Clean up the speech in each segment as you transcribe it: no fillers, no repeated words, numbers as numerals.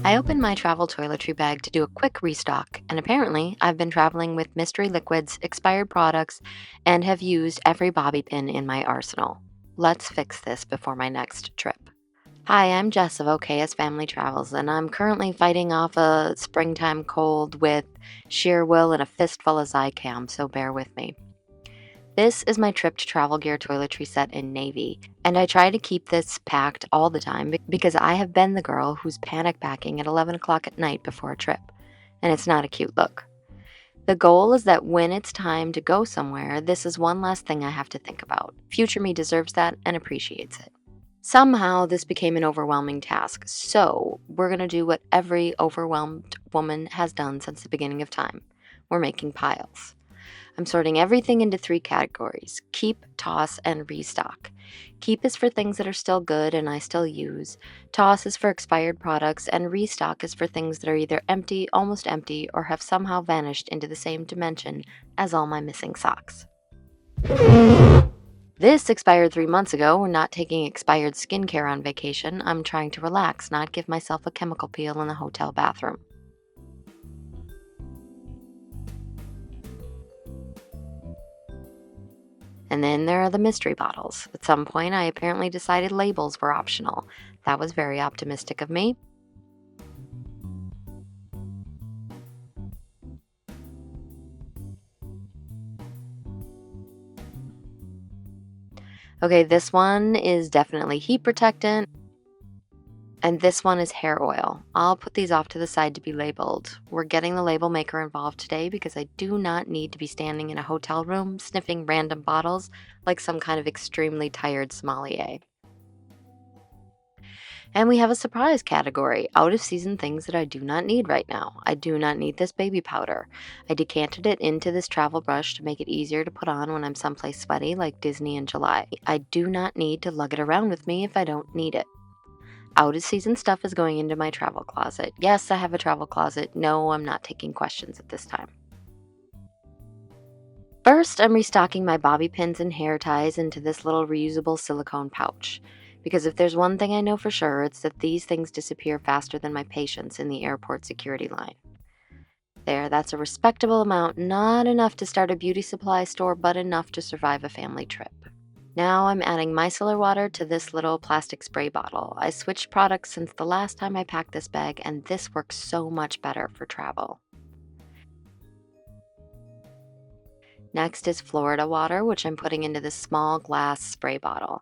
I opened my travel toiletry bag to do a quick restock, and apparently I've been traveling with mystery liquids, expired products, and have used every bobby pin in my arsenal. Let's fix this before my next trip. Hi, I'm Jess of OKS Family Travels, and I'm currently fighting off a springtime cold with sheer will and a fistful of Zycam, so bear with me. This is my trip to travel gear toiletry set in navy, and I try to keep this packed all the time because I have been the girl who's panic packing at 11 o'clock at night before a trip, and it's not a cute look. The goal is that when it's time to go somewhere, this is one last thing I have to think about. Future me deserves that and appreciates it. Somehow, this became an overwhelming task, so we're going to do what every overwhelmed woman has done since the beginning of time. We're making piles. I'm sorting everything into 3 categories: keep, toss, and restock. Keep is for things that are still good and I still use. Toss is for expired products, and restock is for things that are either empty, almost empty, or have somehow vanished into the same dimension as all my missing socks. This expired 3 months ago. We're not taking expired skincare on vacation. I'm trying to relax, not give myself a chemical peel in the hotel bathroom. And then there are the mystery bottles. At some point, I apparently decided labels were optional. That was very optimistic of me. Okay, this one is definitely heat protectant, and this one is hair oil. I'll put these off to the side to be labeled. We're getting the label maker involved today because I do not need to be standing in a hotel room sniffing random bottles like some kind of extremely tired sommelier. And we have a surprise category, out of season things that I do not need right now. I do not need this baby powder. I decanted it into this travel brush to make it easier to put on when I'm someplace sweaty like Disney in July. I do not need to lug it around with me if I don't need it. Out of season stuff is going into my travel closet. Yes, I have a travel closet. No, I'm not taking questions at this time. First, I'm restocking my bobby pins and hair ties into this little reusable silicone pouch. Because if there's one thing I know for sure, it's that these things disappear faster than my patience in the airport security line. There, that's a respectable amount, not enough to start a beauty supply store, but enough to survive a family trip. Now I'm adding micellar water to this little plastic spray bottle. I switched products since the last time I packed this bag, and this works so much better for travel. Next is Florida water, which I'm putting into this small glass spray bottle.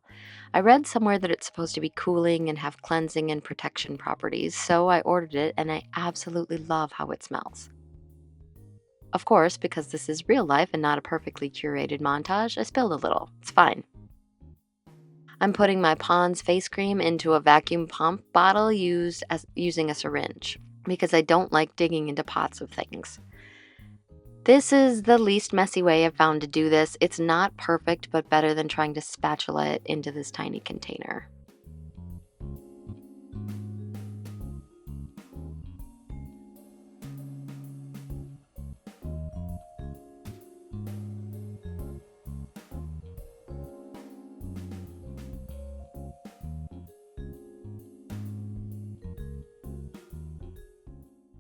I read somewhere that it's supposed to be cooling and have cleansing and protection properties, so I ordered it and I absolutely love how it smells. Of course, because this is real life and not a perfectly curated montage, I spilled a little. It's fine. I'm putting my Pond's face cream into a vacuum pump bottle using a syringe because I don't like digging into pots of things. This is the least messy way I've found to do this. It's not perfect, but better than trying to spatula it into this tiny container.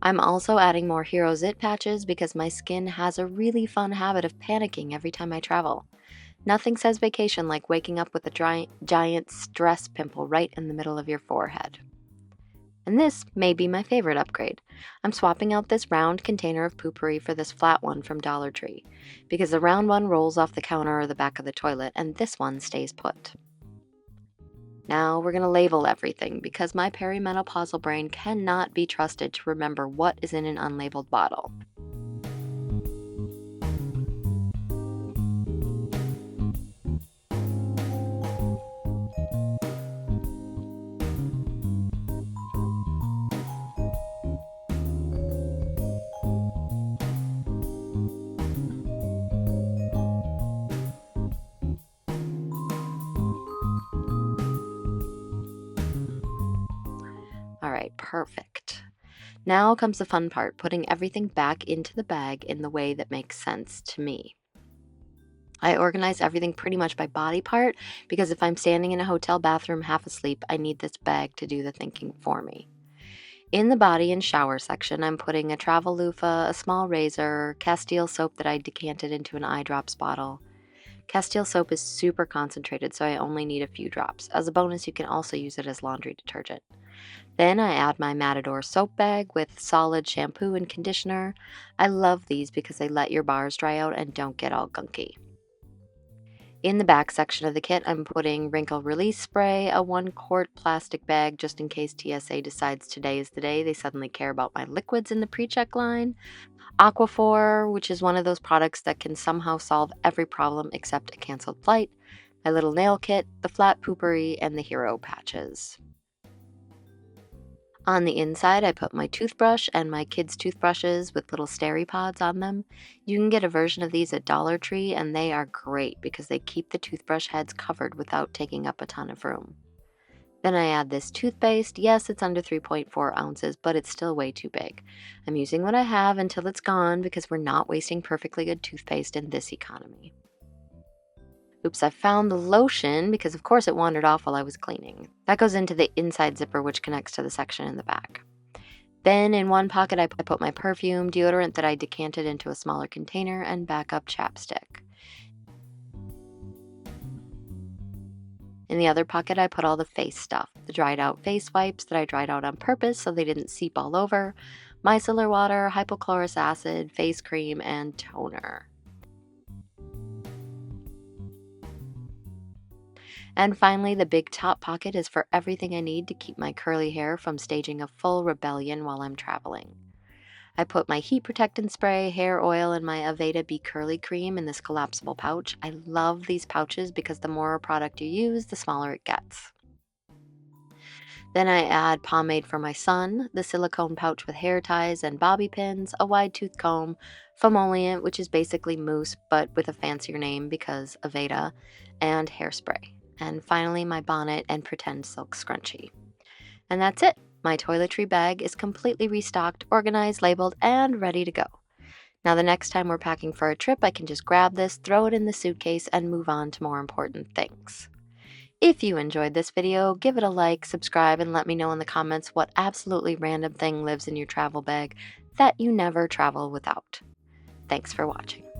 I'm also adding more Hero Zit patches because my skin has a really fun habit of panicking every time I travel. Nothing says vacation like waking up with a giant stress pimple right in the middle of your forehead. And this may be my favorite upgrade. I'm swapping out this round container of poopery for this flat one from Dollar Tree, because the round one rolls off the counter or the back of the toilet, and this one stays put. Now we're going to label everything, because my perimenopausal brain cannot be trusted to remember what is in an unlabeled bottle. All right, perfect. Now comes the fun part, putting everything back into the bag in the way that makes sense to me. I organize everything pretty much by body part because if I'm standing in a hotel bathroom half asleep, I need this bag to do the thinking for me. In the body and shower section, I'm putting a travel loofah, a small razor, Castile soap that I decanted into an eye drops bottle. Castile soap is super concentrated, so I only need a few drops. As a bonus, you can also use it as laundry detergent. Then I add my Matador soap bag with solid shampoo and conditioner. I love these because they let your bars dry out and don't get all gunky. In the back section of the kit, I'm putting wrinkle release spray, a 1 quart plastic bag just in case TSA decides today is the day they suddenly care about my liquids in the pre-check line, Aquaphor, which is one of those products that can somehow solve every problem except a canceled flight, my little nail kit, the flat poopery, and the hero patches. On the inside, I put my toothbrush and my kids' toothbrushes with little steri pods on them. You can get a version of these at Dollar Tree, and they are great because they keep the toothbrush heads covered without taking up a ton of room. Then I add this toothpaste. Yes, it's under 3.4 ounces, but it's still way too big. I'm using what I have until it's gone because we're not wasting perfectly good toothpaste in this economy. Oops, I found the lotion because of course it wandered off while I was cleaning. That goes into the inside zipper which connects to the section in the back. Then in one pocket I put my perfume, deodorant that I decanted into a smaller container, and backup chapstick. In the other pocket I put all the face stuff, the dried out face wipes that I dried out on purpose so they didn't seep all over, micellar water, hypochlorous acid, face cream, and toner. And finally, the big top pocket is for everything I need to keep my curly hair from staging a full rebellion while I'm traveling. I put my heat protectant spray, hair oil, and my Aveda Be Curly cream in this collapsible pouch. I love these pouches because the more product you use, the smaller it gets. Then I add pomade for my son, the silicone pouch with hair ties and bobby pins, a wide tooth comb, fomollient, which is basically mousse but with a fancier name because Aveda, and hairspray. And finally, my bonnet and pretend silk scrunchie. And that's it. My toiletry bag is completely restocked, organized, labeled, and ready to go. Now, the next time we're packing for a trip, I can just grab this, throw it in the suitcase, and move on to more important things. If you enjoyed this video, give it a like, subscribe, and let me know in the comments what absolutely random thing lives in your travel bag that you never travel without. Thanks for watching.